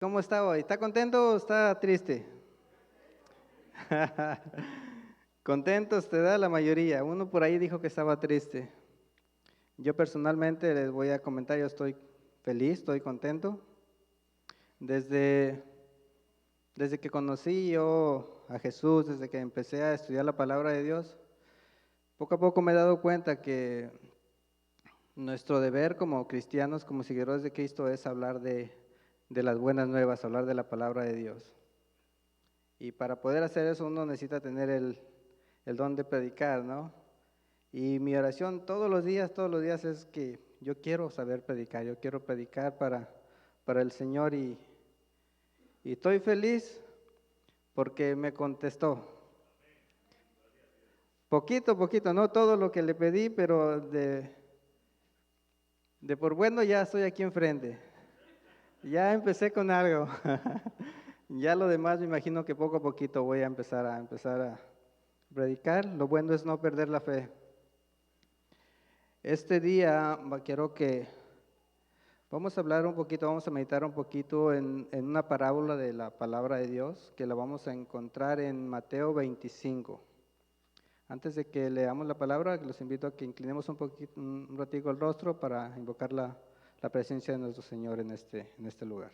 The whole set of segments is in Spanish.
¿Cómo está hoy? ¿Está contento o está triste? Contentos te da la mayoría. Uno por ahí dijo que estaba triste. Yo personalmente les voy a comentar, yo estoy feliz, estoy contento. Desde, desde que conocí yo a Jesús, desde que empecé a estudiar la palabra de Dios, poco a poco me he dado cuenta que nuestro deber como cristianos, como seguidores de Cristo, es hablar de las buenas nuevas, hablar de la palabra de Dios. Y para poder hacer eso uno necesita tener el don de predicar, ¿no? Y mi oración todos los días es que yo quiero saber predicar, yo quiero predicar para el Señor y estoy feliz porque me contestó. Poquito, poquito, no todo lo que le pedí, pero de por bueno ya estoy aquí enfrente. Ya empecé con algo. Ya lo demás me imagino que poco a poquito voy a empezar a predicar. Lo bueno es no perder la fe. Este día quiero que vamos a hablar un poquito, vamos a meditar un poquito en una parábola de la palabra de Dios que la vamos a encontrar en Mateo 25. Antes de que leamos la palabra, los invito a que inclinemos un poquito, un ratico el rostro para invocar la presencia de nuestro Señor en este lugar.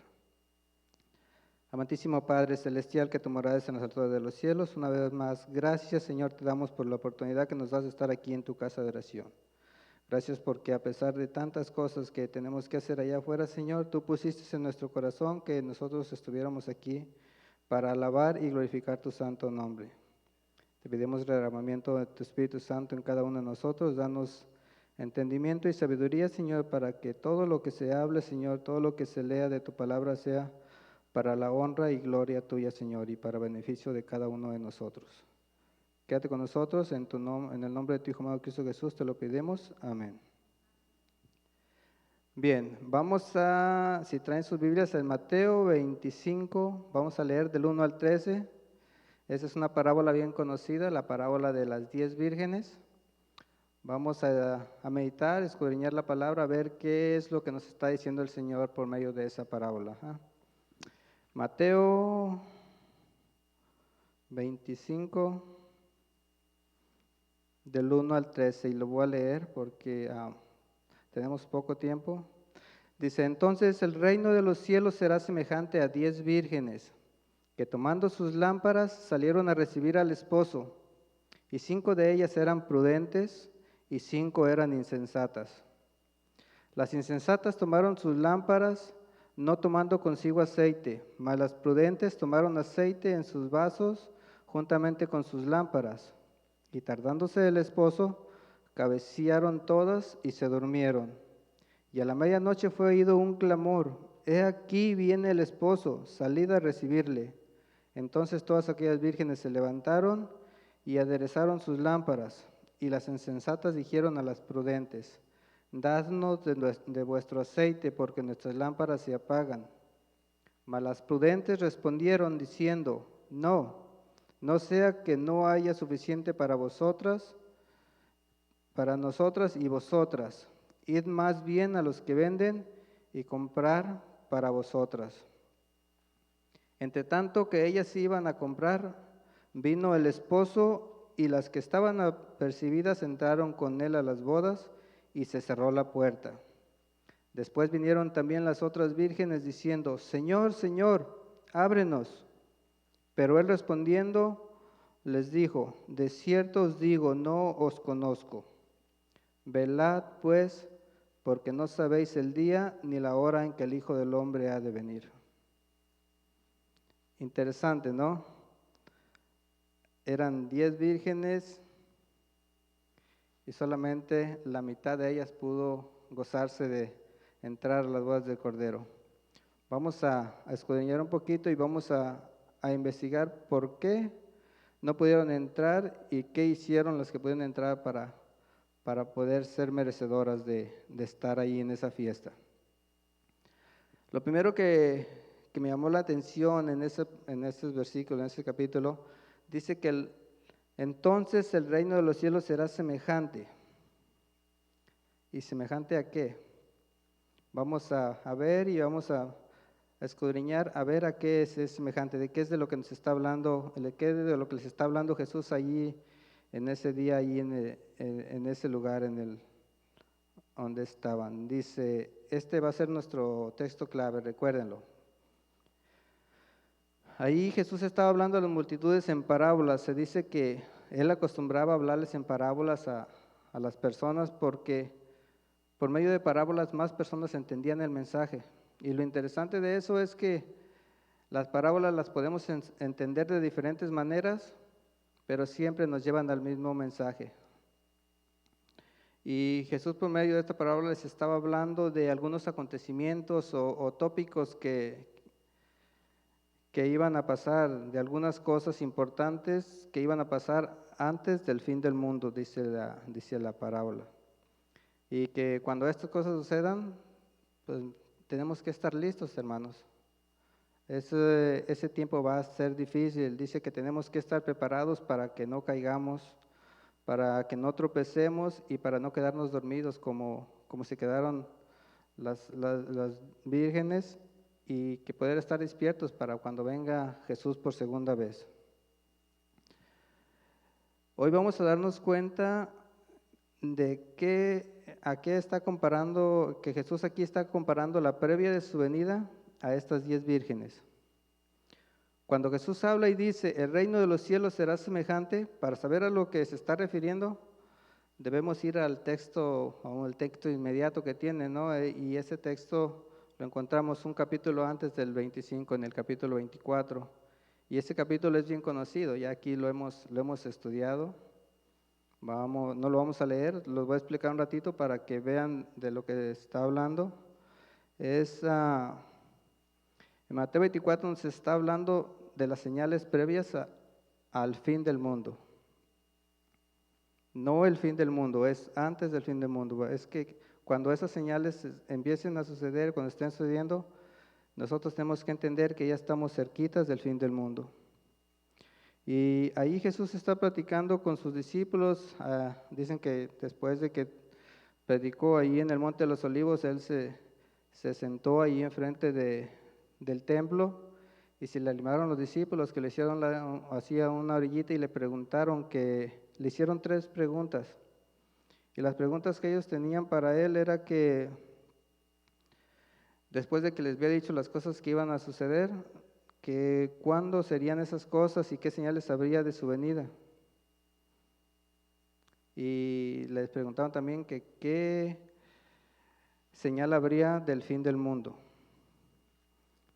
Amantísimo Padre Celestial, que tu morada es en las alturas de los cielos, una vez más, gracias Señor, te damos por la oportunidad que nos das de estar aquí en tu casa de oración. Gracias porque a pesar de tantas cosas que tenemos que hacer allá afuera, Señor, tú pusiste en nuestro corazón que nosotros estuviéramos aquí para alabar y glorificar tu santo nombre. Te pedimos el derramamiento de tu Espíritu Santo en cada uno de nosotros. Danos entendimiento y sabiduría, Señor, para que todo lo que se hable, Señor, todo lo que se lea de tu palabra sea para la honra y gloria tuya, Señor, y para beneficio de cada uno de nosotros. Quédate con nosotros, en el nombre de tu Hijo amado Cristo Jesús, te lo pedimos. Amén. Bien, si traen sus Biblias, en Mateo 25, vamos a leer del 1 al 13. Esa es una parábola bien conocida, la parábola de las 10 vírgenes. Vamos a meditar, escudriñar la palabra, a ver qué es lo que nos está diciendo el Señor por medio de esa parábola. Mateo 25, del 1 al 13, y lo voy a leer porque tenemos poco tiempo. Dice, entonces el reino de los cielos será semejante a 10 vírgenes, que tomando sus lámparas salieron a recibir al esposo, y 5 de ellas eran prudentes, y 5 eran insensatas. Las insensatas tomaron sus lámparas, no tomando consigo aceite, mas las prudentes tomaron aceite en sus vasos, juntamente con sus lámparas. Y tardándose el esposo, cabecearon todas y se durmieron. Y a la medianoche fue oído un clamor: He aquí viene el esposo, salid a recibirle. Entonces todas aquellas vírgenes se levantaron y aderezaron sus lámparas. Y las insensatas dijeron a las prudentes: Dadnos de vuestro aceite, porque nuestras lámparas se apagan. Mas las prudentes respondieron diciendo: no sea que no haya suficiente para vosotras, para nosotras y vosotras. Id más bien a los que venden y comprar para vosotras. Entre tanto que ellas iban a comprar, vino el esposo, y las que estaban apercibidas entraron con él a las bodas, y se cerró la puerta. Después vinieron también las otras vírgenes diciendo: Señor, Señor, ábrenos. Pero él respondiendo les dijo: de cierto os digo, no os conozco. Velad pues, porque no sabéis el día ni la hora en que el Hijo del Hombre ha de venir. Interesante, ¿no? Eran 10 vírgenes y solamente la mitad de ellas pudo gozarse de entrar a las bodas del Cordero. Vamos a escudriñar un poquito y vamos a investigar por qué no pudieron entrar y qué hicieron las que pudieron entrar para poder ser merecedoras de estar ahí en esa fiesta. Lo primero que me llamó la atención en ese versículo, en ese capítulo, dice que entonces el reino de los cielos será semejante. ¿Y semejante a qué? Vamos a ver y vamos a escudriñar a ver a qué es semejante, de qué es de lo que nos está hablando, de qué es de lo que les está hablando Jesús allí en ese día, allí en ese lugar, donde estaban. Dice, este va a ser nuestro texto clave, recuérdenlo. Ahí Jesús estaba hablando a las multitudes en parábolas. Se dice que él acostumbraba a hablarles en parábolas a las personas porque por medio de parábolas más personas entendían el mensaje. Y lo interesante de eso es que las parábolas las podemos entender de diferentes maneras, pero siempre nos llevan al mismo mensaje. Y Jesús por medio de esta parábola les estaba hablando de algunos acontecimientos o tópicos que iban a pasar, de algunas cosas importantes que iban a pasar antes del fin del mundo, dice la parábola. Y que cuando estas cosas sucedan, pues tenemos que estar listos, hermanos. Ese tiempo va a ser difícil. Dice que tenemos que estar preparados para que no caigamos, para que no tropecemos y para no quedarnos dormidos como se quedaron las vírgenes, y que poder estar despiertos para cuando venga Jesús por segunda vez. Hoy vamos a darnos cuenta de a qué está comparando, que Jesús aquí está comparando la previa de su venida a estas 10 vírgenes. Cuando Jesús habla y dice, el reino de los cielos será semejante, para saber a lo que se está refiriendo, debemos ir al texto inmediato que tiene, ¿no? Y ese texto lo encontramos un capítulo antes del 25, en el capítulo 24. Y ese capítulo es bien conocido, ya aquí lo hemos estudiado. No lo vamos a leer, lo voy a explicar un ratito para que vean de lo que está hablando. En Mateo 24 nos está hablando de las señales previas al fin del mundo. No el fin del mundo, es antes del fin del mundo. Es que cuando esas señales empiecen a suceder, cuando estén sucediendo, nosotros tenemos que entender que ya estamos cerquitas del fin del mundo. Y ahí Jesús está platicando con sus discípulos. Dicen que después de que predicó ahí en el Monte de los Olivos, él se sentó ahí enfrente del templo, y se le animaron los discípulos que le hicieron hacía una orillita y le hicieron 3 preguntas. Y las preguntas que ellos tenían para él era que después de que les había dicho las cosas que iban a suceder, que cuándo serían esas cosas y qué señales habría de su venida. Y les preguntaron también que qué señal habría del fin del mundo.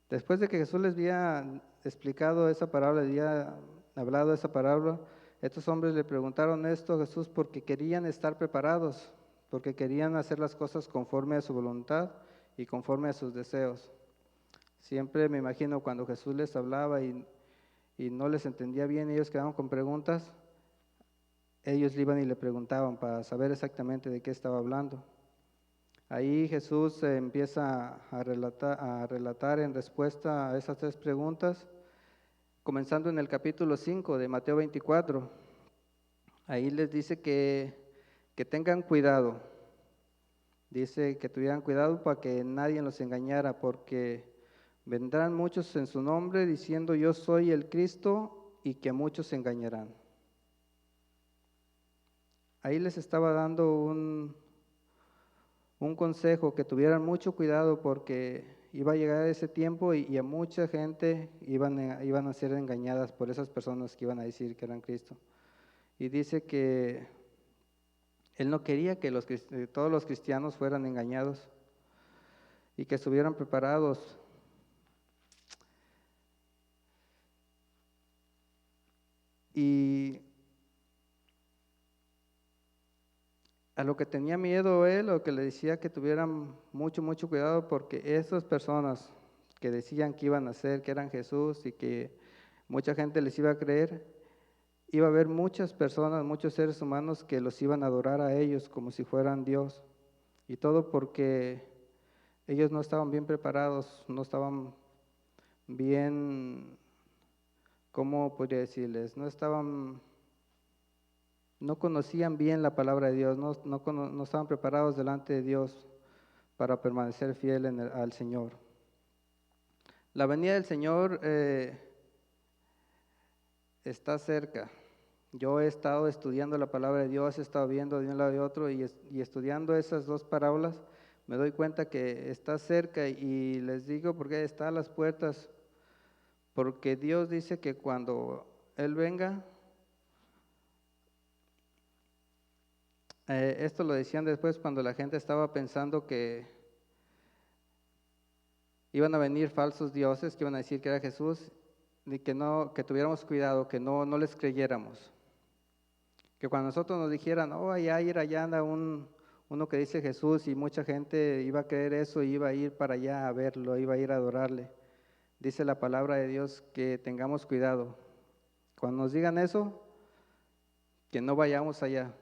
Después de que Jesús les había explicado esa parábola, les había hablado esa parábola, estos hombres le preguntaron esto a Jesús porque querían estar preparados, porque querían hacer las cosas conforme a su voluntad y conforme a sus deseos. Siempre me imagino cuando Jesús les hablaba y no les entendía bien, ellos quedaban con preguntas, ellos le iban y le preguntaban para saber exactamente de qué estaba hablando. Ahí Jesús empieza a relatar en respuesta a esas 3 preguntas, comenzando en el capítulo 5 de Mateo 24. Ahí les dice que tengan cuidado. Dice que tuvieran cuidado para que nadie los engañara, porque vendrán muchos en su nombre diciendo yo soy el Cristo, y que muchos se engañarán. Ahí les estaba dando un consejo, que tuvieran mucho cuidado porque iba a llegar ese tiempo y a mucha gente iban a ser engañadas por esas personas que iban a decir que eran Cristo. Y dice que él no quería que todos los cristianos fueran engañados y que estuvieran preparados. Y a lo que tenía miedo él, o que le decía que tuvieran mucho cuidado, porque esas personas que decían que iban a ser, que eran Jesús y que mucha gente les iba a creer, iba a haber muchas personas, muchos seres humanos que los iban a adorar a ellos como si fueran Dios. Y todo porque ellos no estaban bien preparados, no estaban bien, ¿cómo podría decirles? No conocían bien la palabra de Dios, no estaban preparados delante de Dios para permanecer fiel al Señor. La venida del Señor está cerca. Yo he estado estudiando la palabra de Dios, he estado viendo de un lado y otro y estudiando esas dos parábolas, me doy cuenta que está cerca y les digo porque está a las puertas, porque Dios dice que cuando Él venga, esto lo decían después cuando la gente estaba pensando que iban a venir falsos dioses, que iban a decir que era Jesús, y que no, que tuviéramos cuidado, que no les creyéramos. Que cuando nosotros nos dijeran, oh, allá anda uno que dice Jesús, y mucha gente iba a creer eso, y iba a ir para allá a verlo, iba a ir a adorarle. Dice la palabra de Dios que tengamos cuidado. Cuando nos digan eso, que no vayamos allá.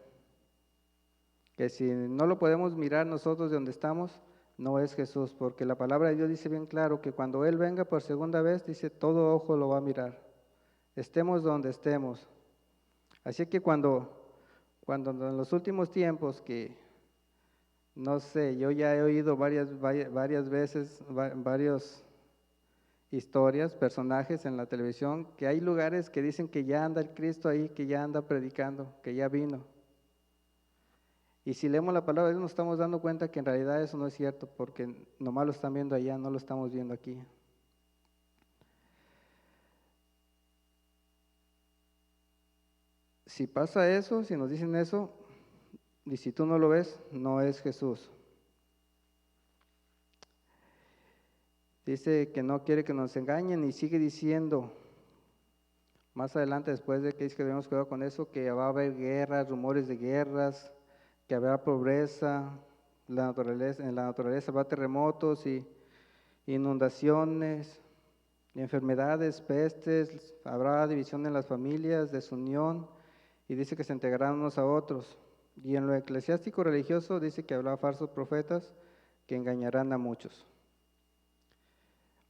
Que si no lo podemos mirar nosotros de donde estamos, no es Jesús, porque la palabra de Dios dice bien claro que cuando Él venga por segunda vez, dice, todo ojo lo va a mirar. Estemos donde estemos. Así que cuando en los últimos tiempos que, no sé, yo ya he oído varias veces, varias historias, personajes en la televisión, que hay lugares que dicen que ya anda el Cristo ahí, que ya anda predicando, que ya vino. Y si leemos la palabra de Dios nos estamos dando cuenta que en realidad eso no es cierto, porque nomás lo están viendo allá, no lo estamos viendo aquí. Si pasa eso, si nos dicen eso, y si tú no lo ves, no es Jesús. Dice que no quiere que nos engañen y sigue diciendo, más adelante después de que dice que debemos cuidar con eso, que va a haber guerras, rumores de guerras, que habrá pobreza, en la naturaleza habrá terremotos y inundaciones, enfermedades, pestes, habrá división en las familias, desunión, y dice que se entregarán unos a otros. Y en lo eclesiástico religioso dice que habrá falsos profetas que engañarán a muchos.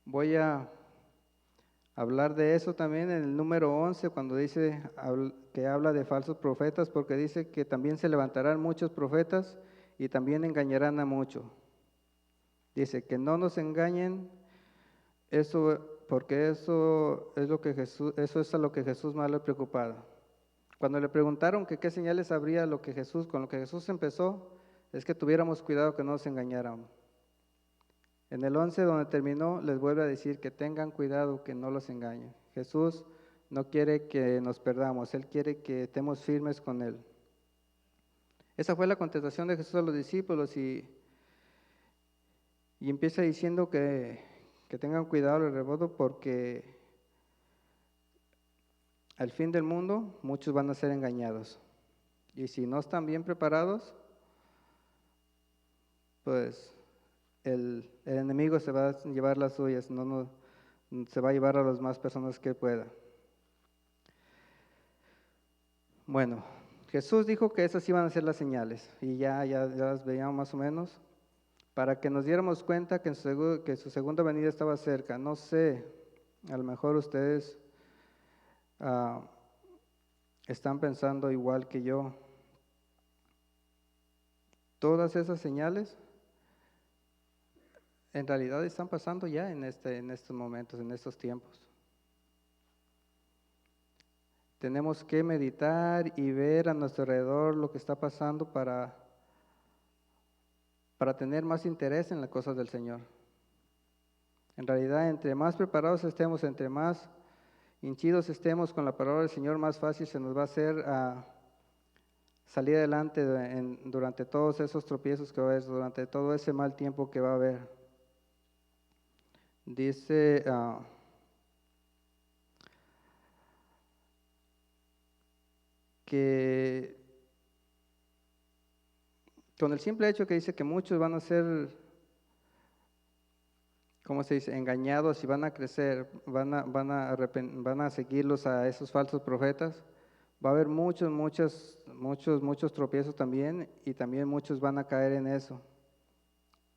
Voy a hablar de eso también en el número 11, cuando dice que habla de falsos profetas, porque dice que también se levantarán muchos profetas y también engañarán a muchos. Dice que no nos engañen, porque eso es a lo que Jesús más le preocupaba. Cuando le preguntaron que qué señales habría con lo que Jesús empezó, es que tuviéramos cuidado que no nos engañaran. En el 11 donde terminó, les vuelve a decir que tengan cuidado que no los engañen. Jesús no quiere que nos perdamos, Él quiere que estemos firmes con Él. Esa fue la contestación de Jesús a los discípulos y empieza diciendo que tengan cuidado el reboto porque al fin del mundo muchos van a ser engañados. Y si no están bien preparados, pues el enemigo se va a llevar las suyas, se va a llevar a las más personas que pueda. Bueno, Jesús dijo que esas iban a ser las señales y ya las veíamos más o menos, para que nos diéramos cuenta que su segunda venida estaba cerca. No sé, a lo mejor ustedes están pensando igual que yo. Todas esas señales en realidad están pasando ya en estos momentos, en estos tiempos. Tenemos que meditar y ver a nuestro alrededor lo que está pasando para tener más interés en las cosas del Señor. En realidad, entre más preparados estemos, entre más hinchidos estemos con la palabra del Señor, más fácil se nos va a hacer salir adelante durante todos esos tropiezos que va a haber, durante todo ese mal tiempo que va a haber. Dice que con el simple hecho que dice que muchos van a ser, ¿cómo se dice?, engañados y van a crecer, van a seguirlos a esos falsos profetas, va a haber muchos tropiezos también y también muchos van a caer en eso.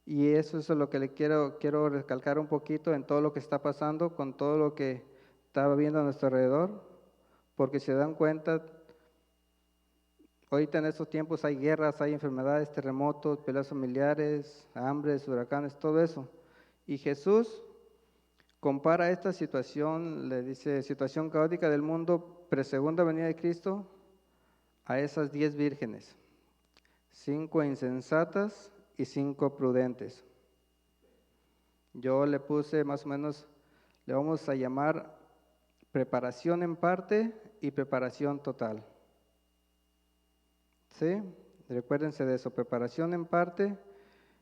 Y eso es lo que le quiero recalcar un poquito en todo lo que está pasando, con todo lo que está viendo a nuestro alrededor, porque si se dan cuenta, ahorita en estos tiempos hay guerras, hay enfermedades, terremotos, peleas familiares, hambres, huracanes, todo eso. Y Jesús, compara esta situación, le dice, situación caótica del mundo pre-segunda venida de Cristo, a esas 10 vírgenes, 5 insensatas y 5 prudentes. Yo le puse más o menos, le vamos a llamar preparación en parte y preparación total. ¿Sí? Recuérdense de eso, preparación en parte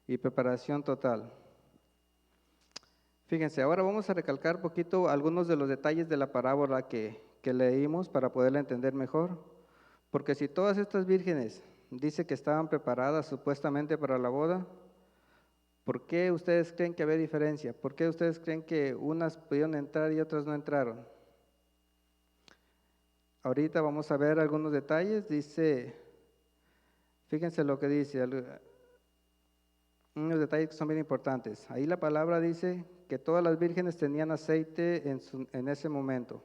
y preparación total. Fíjense, ahora vamos a recalcar un poquito algunos de los detalles de la parábola que leímos para poderla entender mejor. Porque si todas estas vírgenes dice que estaban preparadas supuestamente para la boda, ¿por qué ustedes creen que había diferencia? ¿Por qué ustedes creen que unas pudieron entrar y otras no entraron? Ahorita vamos a ver algunos detalles. Dice, fíjense lo que dice, unos detalles que son bien importantes. Ahí la palabra dice que todas las vírgenes tenían aceite en ese momento.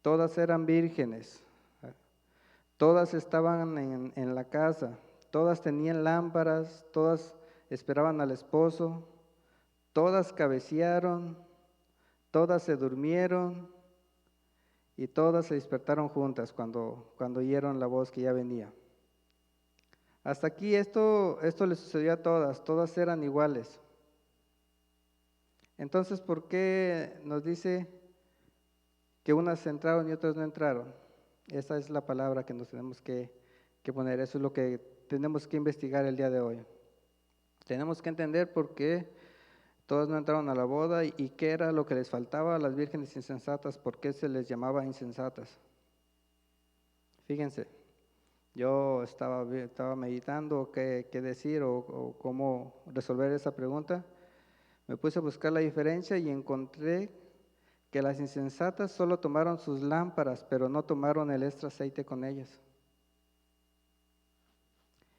Todas eran vírgenes. Todas estaban en la casa. Todas tenían lámparas. Todas esperaban al esposo. Todas cabecearon. Todas se durmieron. Y todas se despertaron juntas cuando oyeron la voz que ya venía. Hasta aquí esto le sucedió a todas eran iguales. Entonces, ¿por qué nos dice que unas entraron y otras no entraron? Esa es la palabra que nos tenemos que poner, eso es lo que tenemos que investigar el día de hoy. Tenemos que entender por qué todas no entraron a la boda y qué era lo que les faltaba a las vírgenes insensatas, por qué se les llamaba insensatas. Fíjense. Yo estaba meditando qué decir o cómo resolver esa pregunta. Me puse a buscar la diferencia y encontré que las insensatas solo tomaron sus lámparas, pero no tomaron el extra aceite con ellas.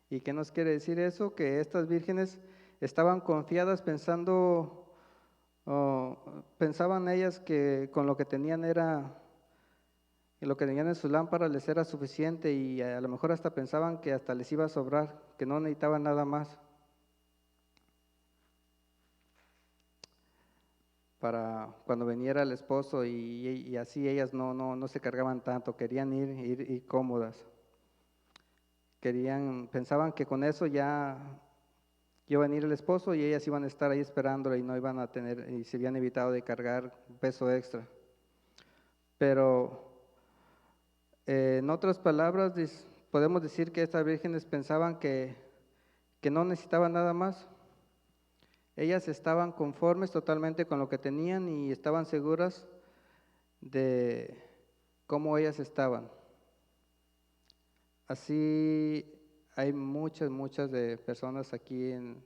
¿Y qué nos quiere decir eso? Que estas vírgenes estaban confiadas pensaban ellas que con lo que tenían lo que tenían en sus lámparas les era suficiente y a lo mejor hasta pensaban que hasta les iba a sobrar, que no necesitaban nada más para cuando viniera el esposo y así ellas no se cargaban tanto, querían ir cómodas. Pensaban que con eso ya iba a venir el esposo y ellas iban a estar ahí esperándolo y no iban a tener, y se habían evitado de cargar peso extra. Pero en otras palabras, podemos decir que estas vírgenes pensaban que no necesitaban nada más. Ellas estaban conformes totalmente con lo que tenían y estaban seguras de cómo ellas estaban. Así hay muchas de personas aquí en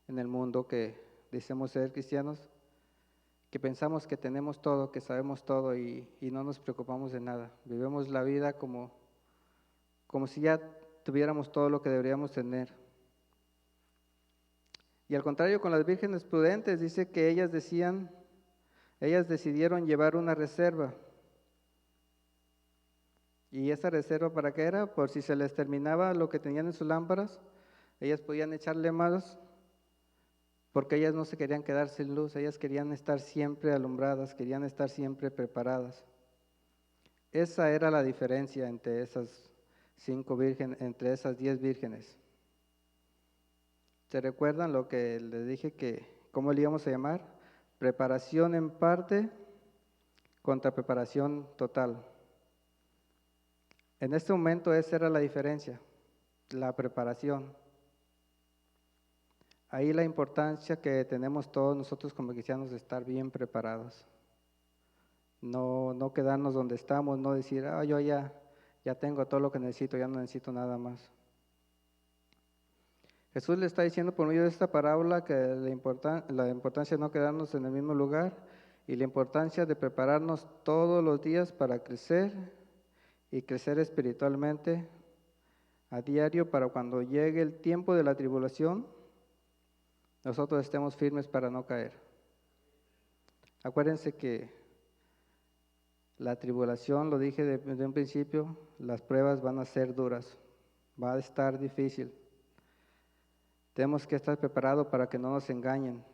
el mundo que decimos ser cristianos, que pensamos que tenemos todo, que sabemos todo y no nos preocupamos de nada. Vivimos la vida como si ya tuviéramos todo lo que deberíamos tener. Y al contrario, con las vírgenes prudentes, dice que ellas decidieron llevar una reserva. ¿Y esa reserva para qué era? Por si se les terminaba lo que tenían en sus lámparas, ellas podían echarle más, porque ellas no se querían quedar sin luz, ellas querían estar siempre alumbradas, querían estar siempre preparadas. Esa era la diferencia entre esas 5 vírgenes, entre esas 10 vírgenes. ¿Se recuerdan lo que les dije cómo le íbamos a llamar? Preparación en parte contra preparación total. En este momento esa era la diferencia, la preparación. Ahí la importancia que tenemos todos nosotros como cristianos de estar bien preparados. No quedarnos donde estamos, no decir, yo ya tengo todo lo que necesito, ya no necesito nada más. Jesús le está diciendo por medio de esta parábola que la importancia de no quedarnos en el mismo lugar y la importancia de prepararnos todos los días para crecer y crecer espiritualmente a diario para cuando llegue el tiempo de la tribulación, nosotros estemos firmes para no caer. Acuérdense que la tribulación, lo dije desde un principio, las pruebas van a ser duras, va a estar difícil. Tenemos que estar preparados para que no nos engañen,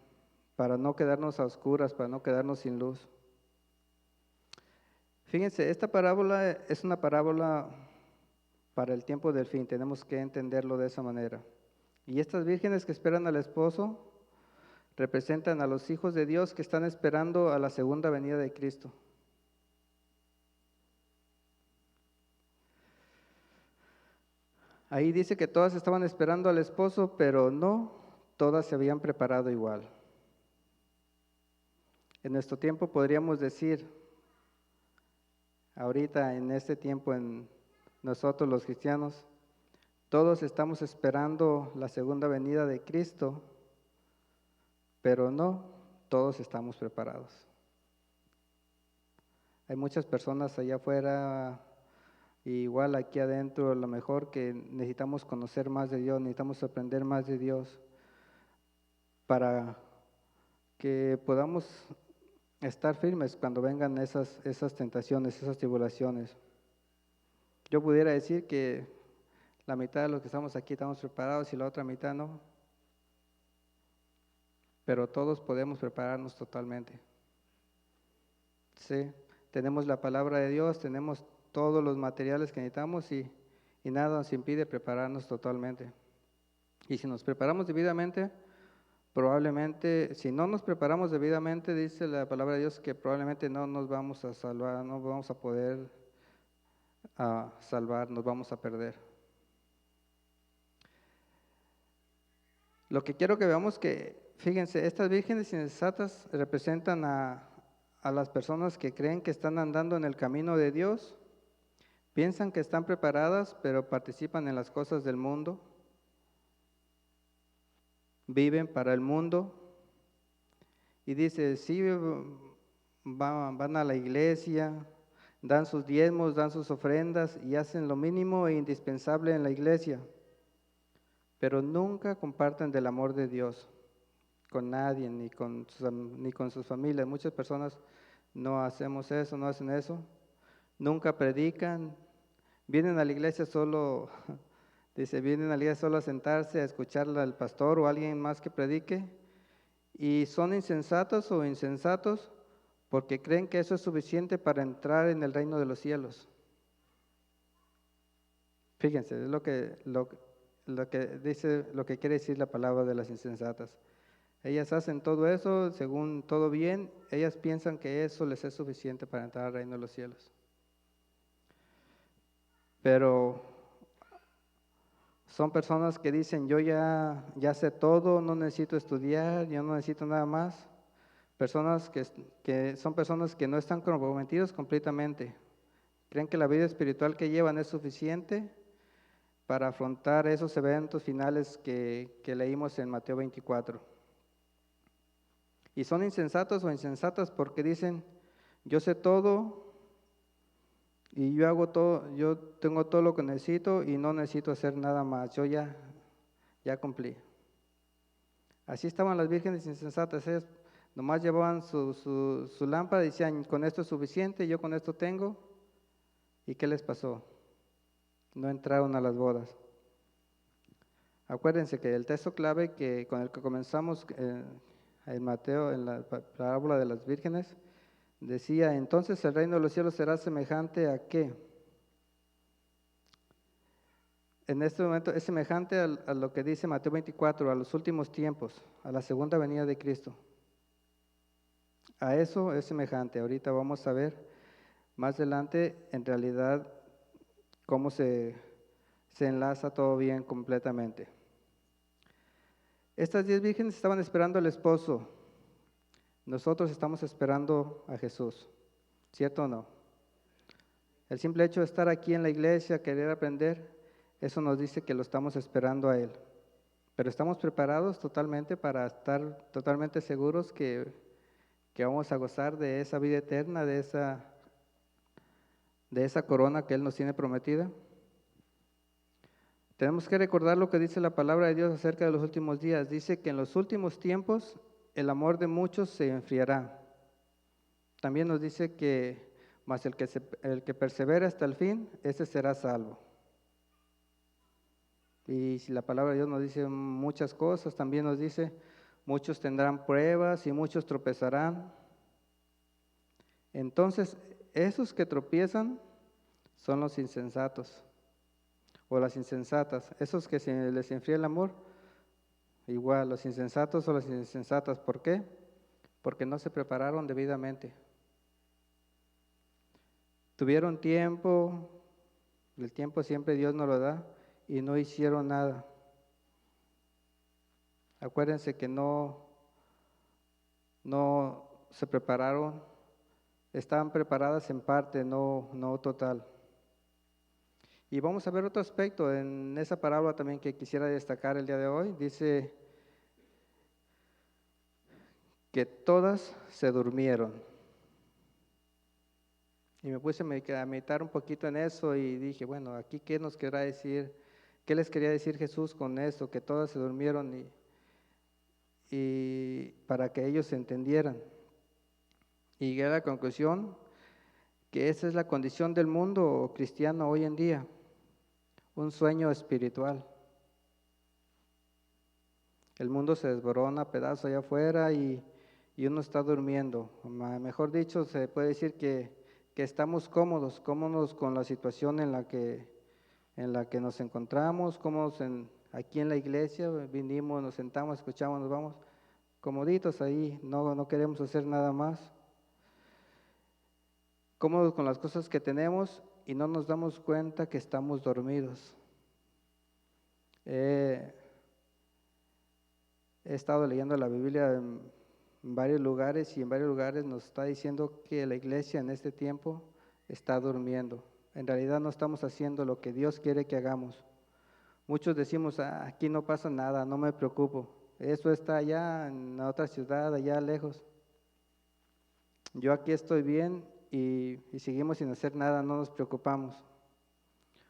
para no quedarnos a oscuras, para no quedarnos sin luz. Fíjense, esta parábola es una parábola para el tiempo del fin, tenemos que entenderlo de esa manera. Y estas vírgenes que esperan al esposo representan a los hijos de Dios que están esperando a la segunda venida de Cristo. Ahí dice que todas estaban esperando al esposo, pero no todas se habían preparado igual. En nuestro tiempo podríamos decir, ahorita en este tiempo, en nosotros los cristianos, todos estamos esperando la segunda venida de Cristo, pero no todos estamos preparados. Hay muchas personas allá afuera, igual aquí adentro, a lo mejor que necesitamos conocer más de Dios, necesitamos aprender más de Dios para que podamos estar firmes cuando vengan esas tentaciones, esas tribulaciones. Yo pudiera decir que la mitad de los que estamos aquí estamos preparados y la otra mitad no, pero todos podemos prepararnos totalmente. Sí, tenemos la palabra de Dios, tenemos todos los materiales que necesitamos y nada nos impide prepararnos totalmente. Y si nos preparamos debidamente, probablemente, si no nos preparamos debidamente, dice la palabra de Dios que probablemente no nos vamos a salvar, no vamos a poder salvar, nos vamos a perder. Lo que quiero que veamos que, fíjense, estas vírgenes insensatas representan a las personas que creen que están andando en el camino de Dios, piensan que están preparadas, pero participan en las cosas del mundo, viven para el mundo, y dice, sí, van a la iglesia, dan sus diezmos, dan sus ofrendas y hacen lo mínimo e indispensable en la iglesia, pero nunca comparten del amor de Dios con nadie, ni con sus familias. Muchas personas no hacemos eso, no hacen eso, nunca predican, vienen a la iglesia solo, dice, vienen a la iglesia solo a sentarse, a escuchar al pastor o a alguien más que predique, y son insensatos o insensatos porque creen que eso es suficiente para entrar en el reino de los cielos. Fíjense, es lo que dice, lo que quiere decir la palabra de las insensatas. Ellas hacen todo eso, según todo bien, ellas piensan que eso les es suficiente para entrar al reino de los cielos. Pero son personas que dicen, yo ya sé todo, no necesito estudiar, yo no necesito nada más. Personas que son personas que no están comprometidos completamente. Creen que la vida espiritual que llevan es suficiente para afrontar esos eventos finales que leímos en Mateo 24. Y son insensatos o insensatas porque dicen, yo sé todo y yo hago todo, yo tengo todo lo que necesito y no necesito hacer nada más, yo ya cumplí. Así estaban las vírgenes insensatas, ellas nomás llevaban su lámpara y decían, con esto es suficiente, yo con esto tengo. ¿Y qué les pasó? No entraron a las bodas. Acuérdense que el texto clave con el que comenzamos en Mateo, en la parábola de las vírgenes, decía, entonces el reino de los cielos será semejante a ¿qué? En este momento es semejante a lo que dice Mateo 24, a los últimos tiempos, a la segunda venida de Cristo. A eso es semejante. Ahorita vamos a ver más adelante en realidad cómo se enlaza todo bien completamente. Estas 10 vírgenes estaban esperando al esposo. Nosotros estamos esperando a Jesús, ¿cierto o no? El simple hecho de estar aquí en la iglesia, querer aprender, eso nos dice que lo estamos esperando a Él. Pero estamos preparados totalmente para estar totalmente seguros que vamos a gozar de esa vida eterna, de esa corona que Él nos tiene prometida. Tenemos que recordar lo que dice la palabra de Dios acerca de los últimos días. Dice que en los últimos tiempos el amor de muchos se enfriará. También nos dice que mas el que persevera hasta el fin, ese será salvo. Y si la palabra de Dios nos dice muchas cosas, también nos dice, muchos tendrán pruebas y muchos tropezarán. Entonces, esos que tropiezan son los insensatos o las insensatas. Esos que se les enfría el amor, igual, los insensatos o las insensatas. ¿Por qué? Porque no se prepararon debidamente. Tuvieron tiempo, el tiempo siempre Dios nos lo da, y no hicieron nada. Acuérdense que no se prepararon, estaban preparadas en parte, no total. Y vamos a ver otro aspecto en esa parábola también que quisiera destacar el día de hoy. Dice que todas se durmieron. Y me puse a meditar un poquito en eso y dije, bueno, aquí qué nos querrá decir, qué les quería decir Jesús con esto, que todas se durmieron y para que ellos se entendieran. Y llegué a la conclusión que esa es la condición del mundo cristiano hoy en día, un sueño espiritual. El mundo se desborona a pedazos allá afuera y uno está durmiendo. Mejor dicho, se puede decir que estamos cómodos con la situación en la que nos encontramos, cómodos aquí en la iglesia, vinimos, nos sentamos, escuchamos, nos vamos comoditos ahí, no queremos hacer nada más. Cómodos con las cosas que tenemos y no nos damos cuenta que estamos dormidos. He estado leyendo la Biblia en varios lugares y en varios lugares nos está diciendo que la iglesia en este tiempo está durmiendo. En realidad no estamos haciendo lo que Dios quiere que hagamos. Muchos decimos, aquí no pasa nada, no me preocupo. Eso está allá en otra ciudad, allá lejos. Yo aquí estoy bien y seguimos sin hacer nada, no nos preocupamos.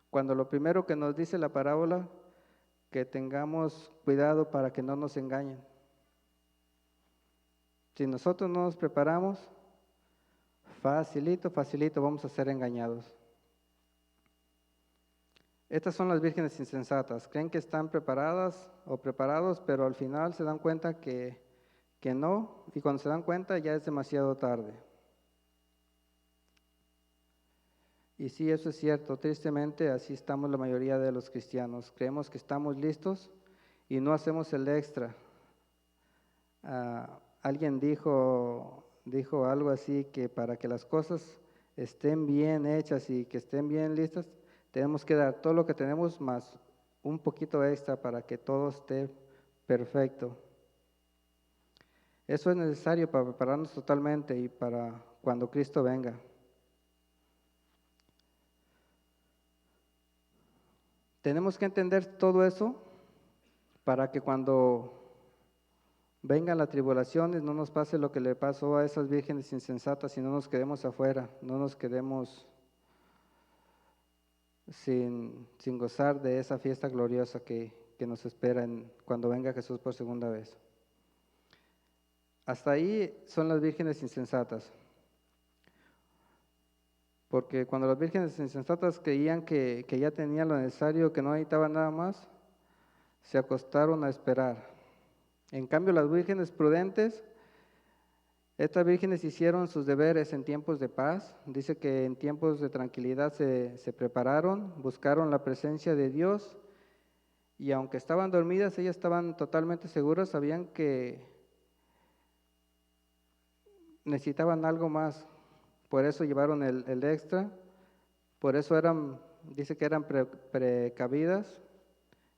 Cuando lo primero que nos dice la parábola, que tengamos cuidado para que no nos engañen. Si nosotros no nos preparamos, facilito vamos a ser engañados. Estas son las vírgenes insensatas. Creen que están preparadas o preparados, pero al final se dan cuenta que no, y cuando se dan cuenta ya es demasiado tarde. Y sí, eso es cierto. Tristemente, así estamos la mayoría de los cristianos. Creemos que estamos listos y no hacemos el extra. Alguien dijo algo así, que para que las cosas estén bien hechas y que estén bien listas, tenemos que dar todo lo que tenemos más un poquito extra para que todo esté perfecto. Eso es necesario para prepararnos totalmente y para cuando Cristo venga. Tenemos que entender todo eso para que cuando vengan las tribulaciones no nos pase lo que le pasó a esas vírgenes insensatas y no nos quedemos afuera, no nos quedemos sin gozar de esa fiesta gloriosa que nos espera cuando venga Jesús por segunda vez. Hasta ahí son las vírgenes insensatas. Porque cuando las vírgenes insensatas creían que ya tenían lo necesario, que no necesitaban nada más, se acostaron a esperar. En cambio, las vírgenes prudentes, estas vírgenes hicieron sus deberes en tiempos de paz. Dice que en tiempos de tranquilidad se prepararon, buscaron la presencia de Dios y aunque estaban dormidas, ellas estaban totalmente seguras, sabían que necesitaban algo más. Por eso llevaron el extra, por eso dice que eran precavidas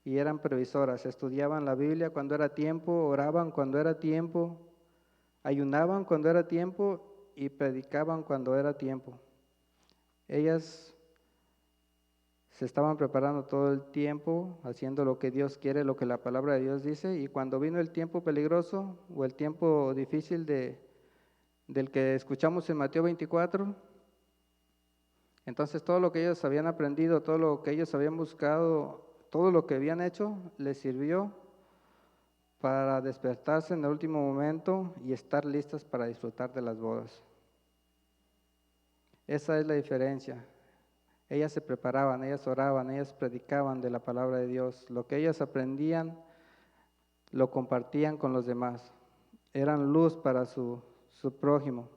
y eran previsoras. Estudiaban la Biblia cuando era tiempo, oraban cuando era tiempo, ayunaban cuando era tiempo y predicaban cuando era tiempo. Ellas se estaban preparando todo el tiempo, haciendo lo que Dios quiere, lo que la palabra de Dios dice, y cuando vino el tiempo peligroso o el tiempo difícil del que escuchamos en Mateo 24, entonces todo lo que ellos habían aprendido, todo lo que ellos habían buscado, todo lo que habían hecho, les sirvió para despertarse en el último momento y estar listas para disfrutar de las bodas. Esa es la diferencia. Ellas se preparaban, ellas oraban, ellas predicaban de la palabra de Dios. Lo que ellas aprendían lo compartían con los demás. Eran luz para su prójimo.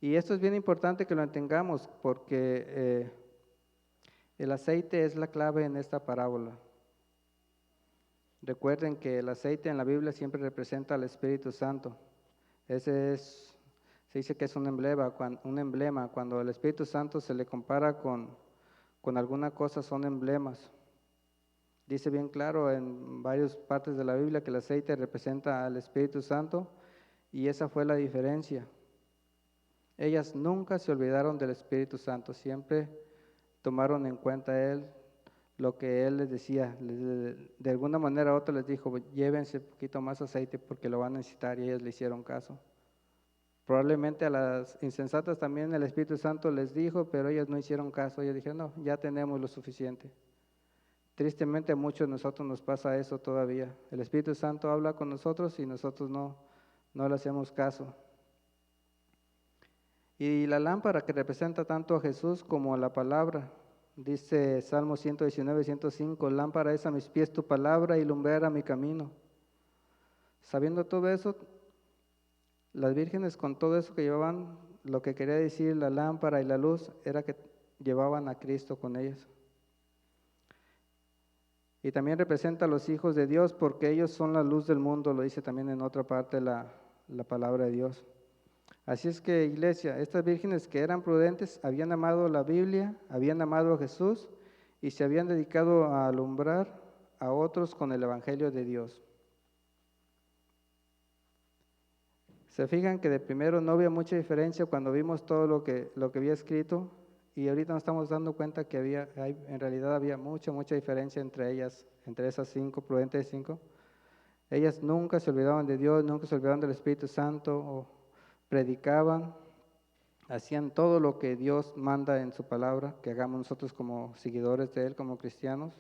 Y esto es bien importante que lo entendamos porque el aceite es la clave en esta parábola. Recuerden que el aceite en la Biblia siempre representa al Espíritu Santo. Se dice que es un emblema. Cuando el Espíritu Santo se le compara con alguna cosa, son emblemas. Dice bien claro en varias partes de la Biblia que el aceite representa al Espíritu Santo y esa fue la diferencia. Ellas nunca se olvidaron del Espíritu Santo, siempre tomaron en cuenta a Él, lo que Él les decía. De alguna manera u otra les dijo, llévense un poquito más aceite porque lo van a necesitar, y ellas le hicieron caso. Probablemente a las insensatas también el Espíritu Santo les dijo, pero ellas no hicieron caso. Ellas dijeron, no, ya tenemos lo suficiente. Tristemente a muchos de nosotros nos pasa eso todavía. El Espíritu Santo habla con nosotros y nosotros no le hacemos caso. Y la lámpara que representa tanto a Jesús como a la palabra, dice Salmo 119, 105, lámpara es a mis pies tu palabra y lumbrera mi camino. Sabiendo todo eso, las vírgenes con todo eso que llevaban, lo que quería decir la lámpara y la luz era que llevaban a Cristo con ellas. Y también representa a los hijos de Dios porque ellos son la luz del mundo, lo dice también en otra parte la palabra de Dios. Así es que, iglesia, estas vírgenes que eran prudentes habían amado la Biblia, habían amado a Jesús y se habían dedicado a alumbrar a otros con el Evangelio de Dios. Se fijan que de primero no había mucha diferencia cuando vimos todo lo que había escrito, y ahorita nos estamos dando cuenta que en realidad había mucha diferencia entre ellas, entre esas prudentes cinco. Ellas nunca se olvidaban de Dios, nunca se olvidaban del Espíritu Santo, o predicaban, hacían todo lo que Dios manda en su palabra, que hagamos nosotros como seguidores de Él, como cristianos.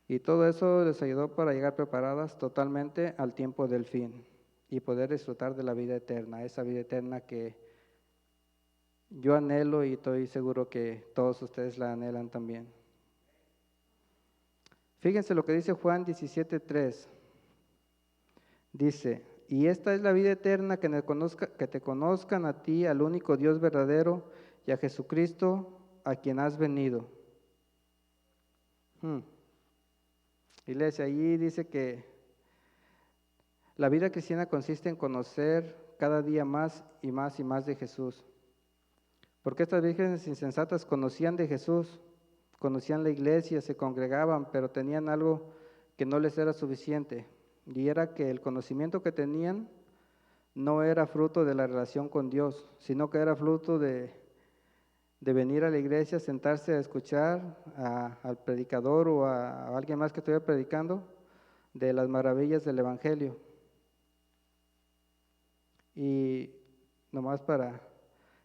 Y todo eso les ayudó para llegar preparadas totalmente al tiempo del fin y poder disfrutar de la vida eterna, esa vida eterna que yo anhelo y estoy seguro que todos ustedes la anhelan también. Fíjense lo que dice Juan 17:3. Dice, y esta es la vida eterna, que te conozcan a ti, al único Dios verdadero, y a Jesucristo, a quien has venido. Iglesia, allí dice que la vida cristiana consiste en conocer cada día más y más y más de Jesús. Porque estas vírgenes insensatas conocían de Jesús, conocían la iglesia, se congregaban, pero tenían algo que no les era suficiente. Y era que el conocimiento que tenían no era fruto de la relación con Dios, sino que era fruto de venir a la iglesia, sentarse a escuchar al predicador o a alguien más que estuviera predicando de las maravillas del Evangelio. Y nomás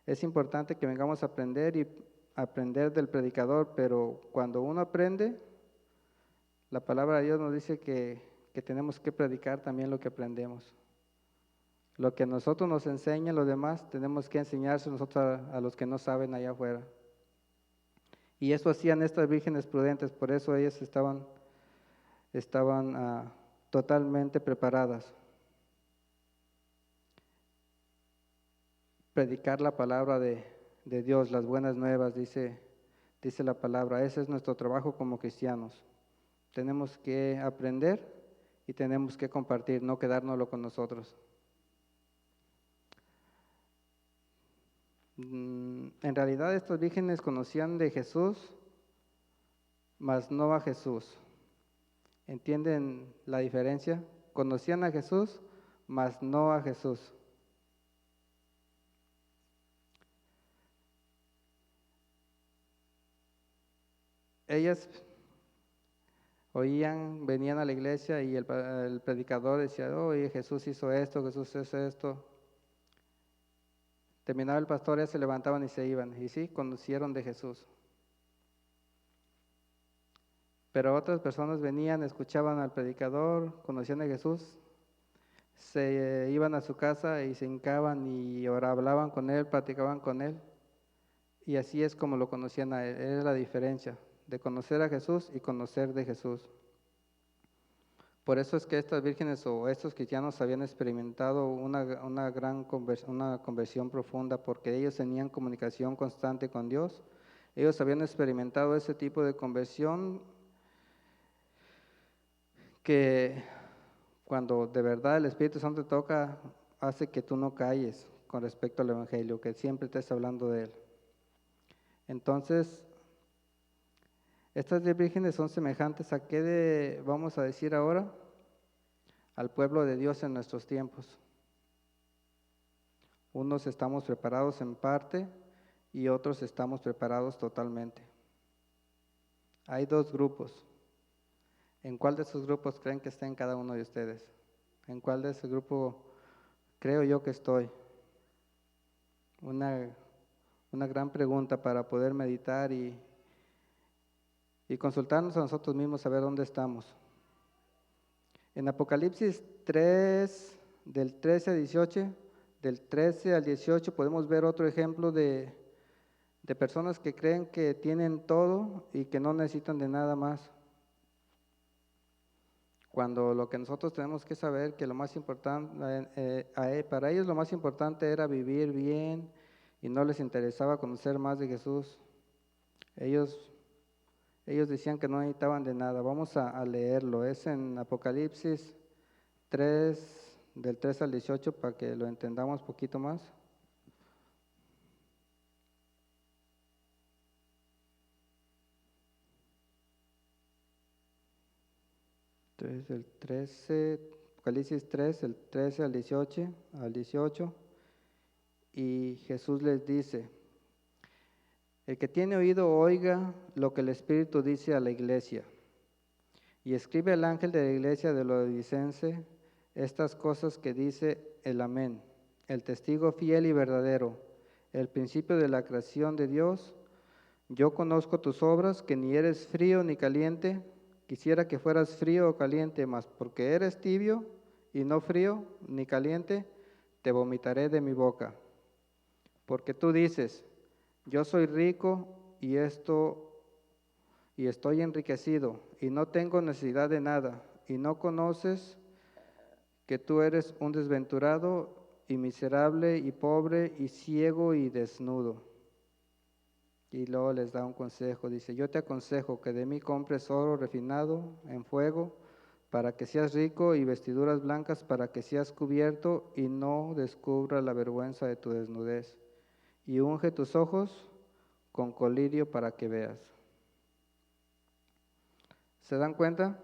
es importante que vengamos a aprender y aprender del predicador, pero cuando uno aprende, la palabra de Dios nos dice que tenemos que predicar también lo que aprendemos. Lo que a nosotros nos enseñan los demás, tenemos que enseñarse nosotros a los que no saben allá afuera. Y eso hacían estas vírgenes prudentes, por eso ellas estaban totalmente preparadas. Predicar la palabra de Dios, las buenas nuevas, dice la palabra. Ese es nuestro trabajo como cristianos. Tenemos que aprender y tenemos que compartir, no quedárnoslo con nosotros. En realidad estas vírgenes conocían de Jesús, mas no a Jesús. ¿Entienden la diferencia? Conocían a Jesús, mas no a Jesús. Ellas venían a la iglesia y el predicador decía, oye, Jesús hizo esto, Jesús hizo esto. Terminaba el pastor, ya se levantaban y se iban. Y sí, conocieron de Jesús. Pero otras personas venían, escuchaban al predicador, conocían de Jesús, se iban a su casa y se hincaban y ahora hablaban con él, platicaban con él. Y así es como lo conocían a él. Es la diferencia de conocer a Jesús y conocer de Jesús. Por eso es que estas vírgenes o estos cristianos habían experimentado una conversión profunda, porque ellos tenían comunicación constante con Dios. Ellos habían experimentado ese tipo de conversión que cuando de verdad el Espíritu Santo te toca, hace que tú no calles con respecto al Evangelio, que siempre estés hablando de él. Entonces, estas 10 vírgenes son semejantes a qué vamos a decir ahora, al pueblo de Dios en nuestros tiempos. Unos estamos preparados en parte y otros estamos preparados totalmente. Hay dos grupos. ¿En cuál de esos grupos creen que estén cada uno de ustedes? ¿En cuál de ese grupo creo yo que estoy? Una gran pregunta para poder meditar y consultarnos a nosotros mismos, a ver dónde estamos. En Apocalipsis 3, del 13 al 18, podemos ver otro ejemplo de personas que creen que tienen todo y que no necesitan de nada más. Cuando lo que nosotros tenemos que saber que lo más importante, para ellos lo más importante era vivir bien y no les interesaba conocer más de Jesús. Ellos decían que no necesitaban de nada. Vamos a leerlo. Es en Apocalipsis 3, del 3 al 18, para que lo entendamos un poquito más. Entonces, Apocalipsis 3, el 13 al 18, y Jesús les dice: el que tiene oído oiga lo que el Espíritu dice a la iglesia. Y escribe al ángel de la iglesia de Laodicense estas cosas que dice el Amén, el testigo fiel y verdadero, el principio de la creación de Dios. Yo conozco tus obras, que ni eres frío ni caliente. Quisiera que fueras frío o caliente, mas porque eres tibio y no frío ni caliente, te vomitaré de mi boca. Porque tú dices: yo soy rico y estoy enriquecido y no tengo necesidad de nada, y no conoces que tú eres un desventurado y miserable y pobre y ciego y desnudo. Y luego les da un consejo, dice: yo te aconsejo que de mí compres oro refinado en fuego, para que seas rico, y vestiduras blancas para que seas cubierto y no descubra la vergüenza de tu desnudez. Y unge tus ojos con colirio para que veas. ¿Se dan cuenta?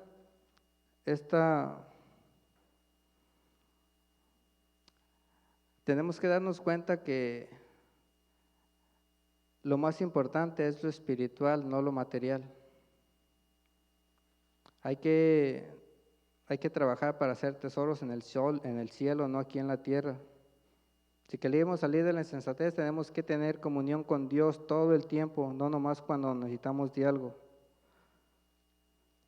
Tenemos que darnos cuenta que lo más importante es lo espiritual, no lo material. Hay que trabajar para hacer tesoros en el cielo, no aquí en la tierra. Si queremos salir de la insensatez, tenemos que tener comunión con Dios todo el tiempo, no nomás cuando necesitamos de algo.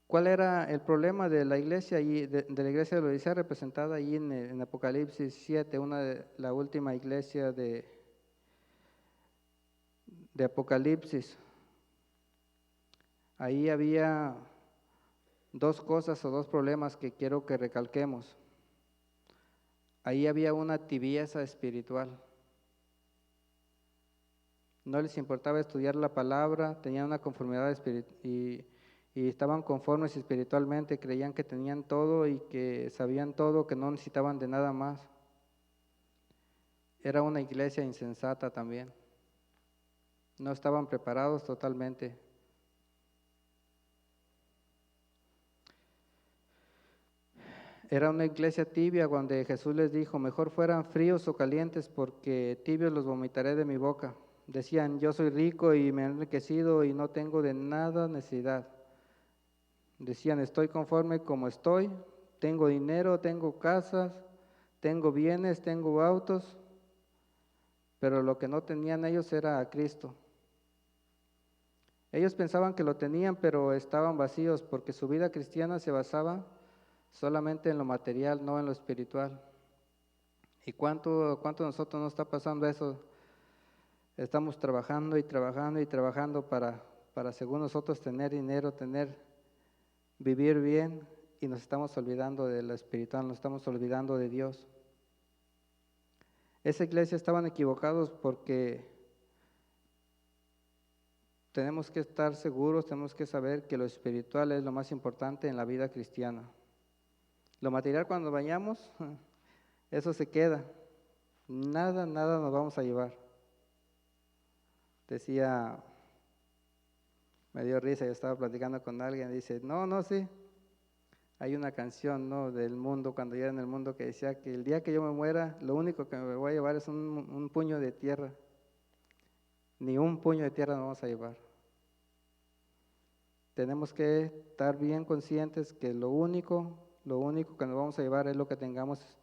¿Cuál era el problema de la iglesia de la iglesia de Laodicea, representada ahí en Apocalipsis 7, la última iglesia de Apocalipsis? Ahí había dos cosas o dos problemas que quiero que recalquemos. Ahí había una tibieza espiritual. No les importaba estudiar la palabra, tenían una conformidad y estaban conformes espiritualmente, creían que tenían todo y que sabían todo, que no necesitaban de nada más. Era una iglesia insensata también. No estaban preparados totalmente. Era una iglesia tibia, donde Jesús les dijo: mejor fueran fríos o calientes, porque tibios los vomitaré de mi boca. Decían: yo soy rico y me he enriquecido y no tengo de nada necesidad. Decían: estoy conforme como estoy, tengo dinero, tengo casas, tengo bienes, tengo autos, pero lo que no tenían ellos era a Cristo. Ellos pensaban que lo tenían, pero estaban vacíos, porque su vida cristiana se basaba solamente en lo material, no en lo espiritual. ¿Y cuánto de nosotros nos está pasando eso? Estamos trabajando y trabajando y trabajando para según nosotros tener dinero, vivir bien, y nos estamos olvidando de lo espiritual, nos estamos olvidando de Dios. Esa iglesia estaban equivocados porque tenemos que estar seguros, tenemos que saber que lo espiritual es lo más importante en la vida cristiana. Lo material cuando vayamos, eso se queda. Nada nos vamos a llevar. Decía, me dio risa, yo estaba platicando con alguien, dice, no, sí, hay una canción, ¿no?, del mundo, cuando yo era en el mundo, que decía que el día que yo me muera, lo único que me voy a llevar es un puño de tierra. Ni un puño de tierra nos vamos a llevar. Tenemos que estar bien conscientes que lo único que nos vamos a llevar es lo que tengamos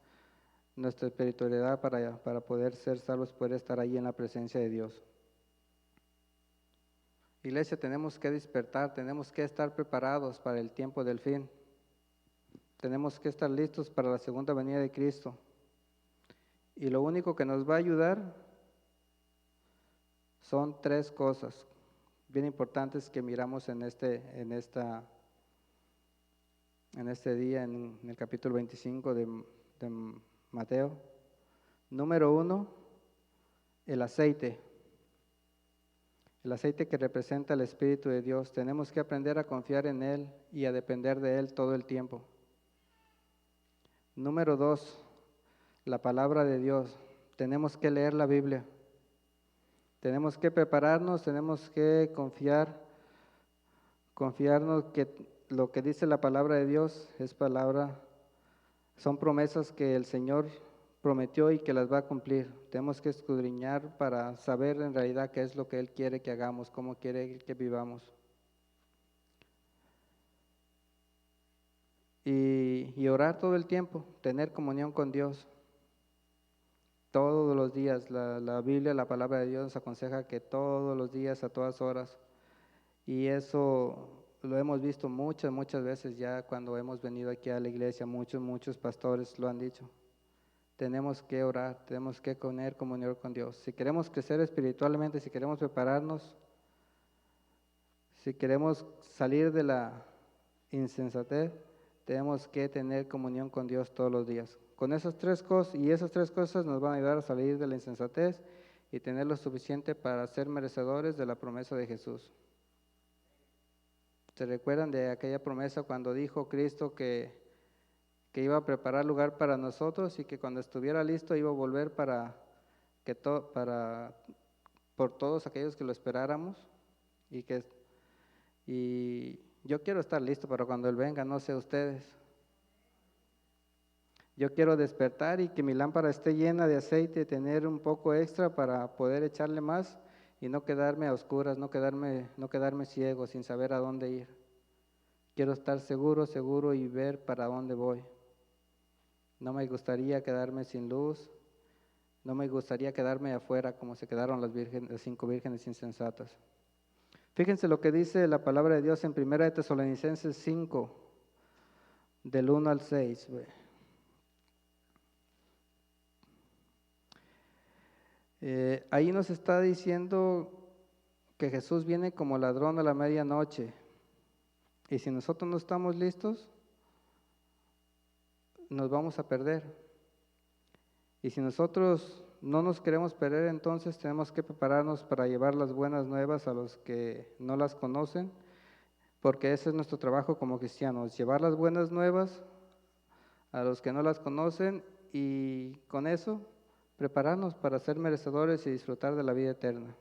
nuestra espiritualidad para poder ser salvos, poder estar ahí en la presencia de Dios. Iglesia, tenemos que despertar, tenemos que estar preparados para el tiempo del fin. Tenemos que estar listos para la segunda venida de Cristo. Y lo único que nos va a ayudar son 3 cosas bien importantes que miramos en este día, en el capítulo 25 de Mateo. Número 1, el aceite. El aceite que representa el Espíritu de Dios. Tenemos que aprender a confiar en Él y a depender de Él todo el tiempo. Número 2, la palabra de Dios. Tenemos que leer la Biblia. Tenemos que prepararnos, tenemos que confiarnos que lo que dice la palabra de Dios son promesas que el Señor prometió y que las va a cumplir. Tenemos que escudriñar para saber en realidad qué es lo que Él quiere que hagamos, cómo quiere que vivamos. Y orar todo el tiempo, tener comunión con Dios. Todos los días, la Biblia, la palabra de Dios nos aconseja que todos los días, a todas horas, y eso lo hemos visto muchas veces ya cuando hemos venido aquí a la iglesia, muchos pastores lo han dicho. Tenemos que orar, tenemos que tener comunión con Dios. Si queremos crecer espiritualmente, si queremos prepararnos, si queremos salir de la insensatez, tenemos que tener comunión con Dios todos los días. Con esas 3 cosas, y esas 3 cosas nos van a ayudar a salir de la insensatez y tener lo suficiente para ser merecedores de la promesa de Jesús. ¿Se recuerdan de aquella promesa cuando dijo Cristo que iba a preparar lugar para nosotros y que cuando estuviera listo iba a volver por todos aquellos que lo esperáramos? Y yo quiero estar listo para cuando Él venga, no sé ustedes. Yo quiero despertar y que mi lámpara esté llena de aceite, tener un poco extra para poder echarle más y no quedarme a oscuras, no quedarme ciego sin saber a dónde ir. Quiero estar seguro y ver para dónde voy. No me gustaría quedarme sin luz, no me gustaría quedarme afuera como se quedaron las 5 vírgenes insensatas. Fíjense lo que dice la palabra de Dios en 1 Tesalonicenses 5, del 1 al 6. Ahí nos está diciendo que Jesús viene como ladrón a la medianoche. Y si nosotros no estamos listos, nos vamos a perder. Y si nosotros no nos queremos perder, entonces tenemos que prepararnos para llevar las buenas nuevas a los que no las conocen, porque ese es nuestro trabajo como cristianos, llevar las buenas nuevas a los que no las conocen y con eso prepararnos para ser merecedores y disfrutar de la vida eterna.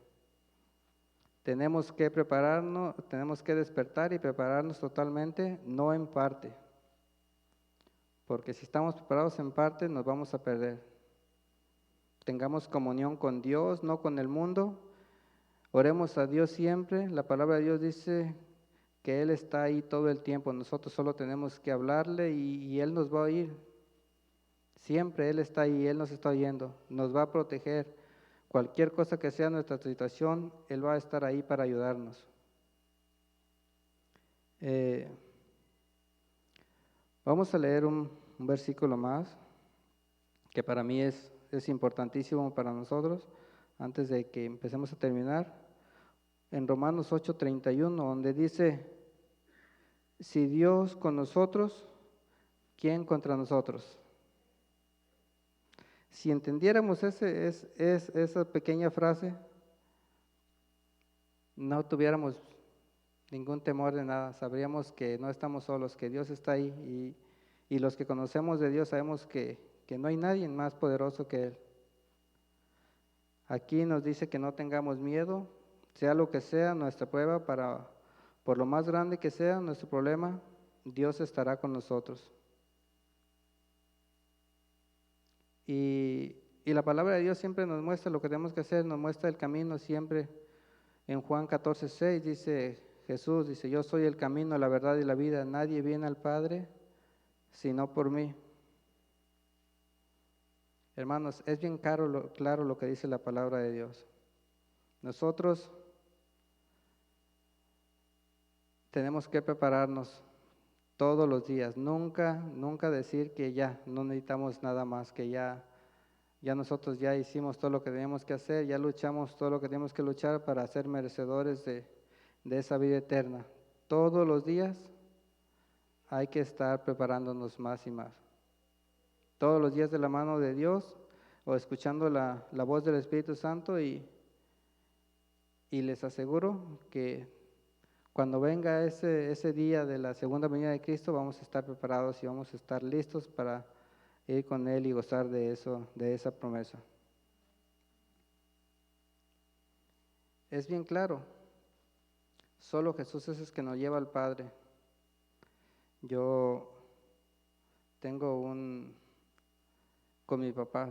Tenemos que prepararnos, tenemos que despertar y prepararnos totalmente, no en parte. Porque si estamos preparados en parte, nos vamos a perder. Tengamos comunión con Dios, no con el mundo. Oremos a Dios siempre. La palabra de Dios dice que Él está ahí todo el tiempo. Nosotros solo tenemos que hablarle y Él nos va a oír. Siempre Él está ahí, Él nos está oyendo, nos va a proteger. Cualquier cosa que sea nuestra situación, Él va a estar ahí para ayudarnos. Vamos a leer un versículo más, que para mí es importantísimo para nosotros, antes de que empecemos a terminar. En Romanos 8:31, donde dice, si Dios con nosotros, ¿quién contra nosotros? Si entendiéramos esa pequeña frase, no tuviéramos ningún temor de nada. Sabríamos que no estamos solos, que Dios está ahí y los que conocemos de Dios sabemos que no hay nadie más poderoso que Él. Aquí nos dice que no tengamos miedo, sea lo que sea nuestra prueba, por lo más grande que sea nuestro problema, Dios estará con nosotros. Y la palabra de Dios siempre nos muestra lo que tenemos que hacer, nos muestra el camino siempre. En Juan 14:6 dice Jesús, dice, yo soy el camino, la verdad y la vida, nadie viene al Padre sino por mí. Hermanos, es bien claro lo que dice la palabra de Dios. Nosotros tenemos que prepararnos todos los días, nunca decir que ya no necesitamos nada más, que ya nosotros ya hicimos todo lo que teníamos que hacer, ya luchamos todo lo que tenemos que luchar para ser merecedores de esa vida eterna. Todos los días hay que estar preparándonos más y más. Todos los días de la mano de Dios o escuchando la voz del Espíritu Santo y les aseguro que cuando venga ese día de la segunda venida de Cristo vamos a estar preparados y vamos a estar listos para ir con Él y gozar de eso, de esa promesa. Es bien claro, solo Jesús es el que nos lleva al Padre. Yo tengo con mi papá,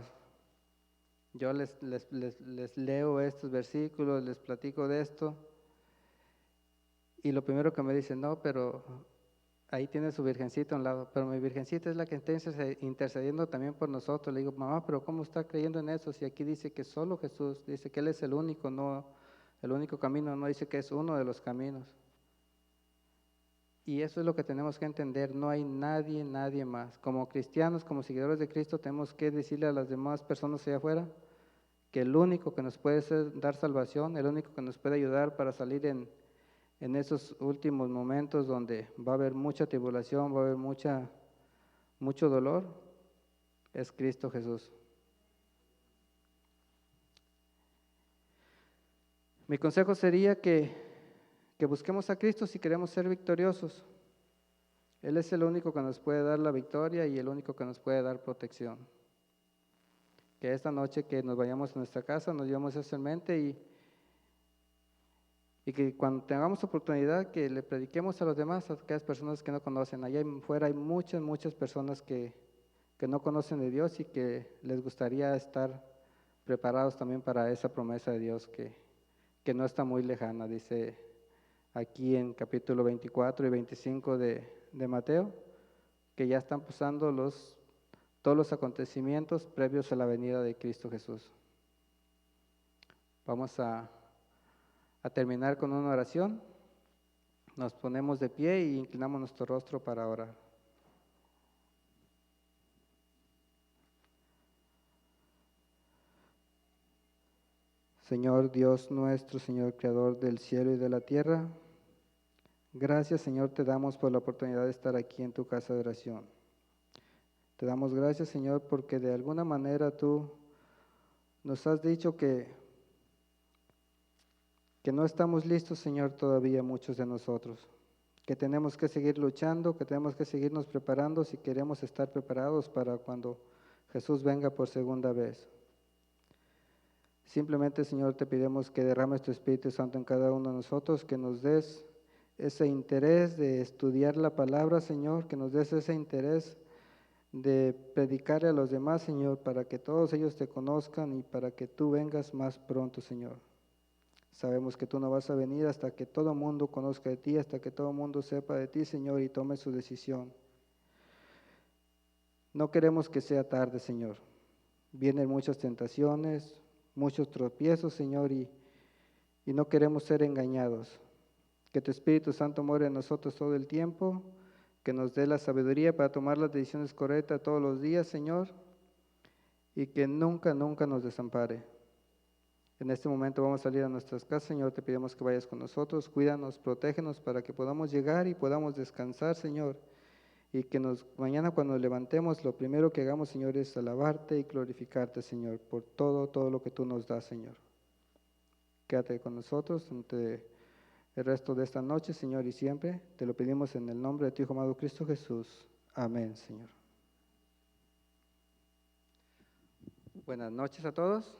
yo les leo estos versículos, les platico de esto, y lo primero que me dicen, no, pero ahí tiene su virgencita a un lado, pero mi virgencita es la que está intercediendo también por nosotros. Le digo, mamá, pero ¿cómo está creyendo en eso? Si aquí dice que solo Jesús, dice que Él es el único, no el único camino, no dice que es uno de los caminos. Y eso es lo que tenemos que entender, no hay nadie más. Como cristianos, como seguidores de Cristo, tenemos que decirle a las demás personas allá afuera que el único que nos puede dar salvación, el único que nos puede ayudar para salir en esos últimos momentos donde va a haber mucha tribulación, va a haber mucho dolor, es Cristo Jesús. Mi consejo sería que busquemos a Cristo si queremos ser victoriosos. Él es el único que nos puede dar la victoria y el único que nos puede dar protección. Que esta noche que nos vayamos a nuestra casa, nos llevemos eso en mente y que cuando tengamos oportunidad que le prediquemos a los demás, a aquellas personas que no conocen. Allá afuera hay muchas personas que no conocen de Dios y que les gustaría estar preparados también para esa promesa de Dios que no está muy lejana. Dice aquí en capítulo 24 y 25 de Mateo, que ya están pasando todos los acontecimientos previos a la venida de Cristo Jesús. Vamos a terminar con una oración. Nos ponemos de pie y inclinamos nuestro rostro para orar. Señor Dios nuestro, Señor Creador del cielo y de la tierra, gracias, Señor, te damos por la oportunidad de estar aquí en tu casa de oración. Te damos gracias, Señor, porque de alguna manera tú nos has dicho que no estamos listos, Señor, todavía muchos de nosotros, que tenemos que seguir luchando, que tenemos que seguirnos preparando si queremos estar preparados para cuando Jesús venga por segunda vez. Simplemente, Señor, te pedimos que derrames tu Espíritu Santo en cada uno de nosotros, que nos des ese interés de estudiar la palabra, Señor, que nos des ese interés de predicarle a los demás, Señor, para que todos ellos te conozcan y para que tú vengas más pronto, Señor. Sabemos que tú no vas a venir hasta que todo el mundo conozca de ti, hasta que todo el mundo sepa de ti, Señor, y tome su decisión. No queremos que sea tarde, Señor. Vienen muchas tentaciones, muchos tropiezos, Señor, y no queremos ser engañados. Que tu Espíritu Santo more en nosotros todo el tiempo, que nos dé la sabiduría para tomar las decisiones correctas todos los días, Señor, y que nunca nos desampare. En este momento vamos a salir a nuestras casas, Señor, te pedimos que vayas con nosotros, cuídanos, protégenos para que podamos llegar y podamos descansar, Señor, y que mañana cuando nos levantemos, lo primero que hagamos, Señor, es alabarte y glorificarte, Señor, por todo lo que tú nos das, Señor. Quédate con nosotros durante el resto de esta noche, Señor, y siempre. Te lo pedimos en el nombre de tu Hijo amado Cristo Jesús. Amén, Señor. Buenas noches a todos.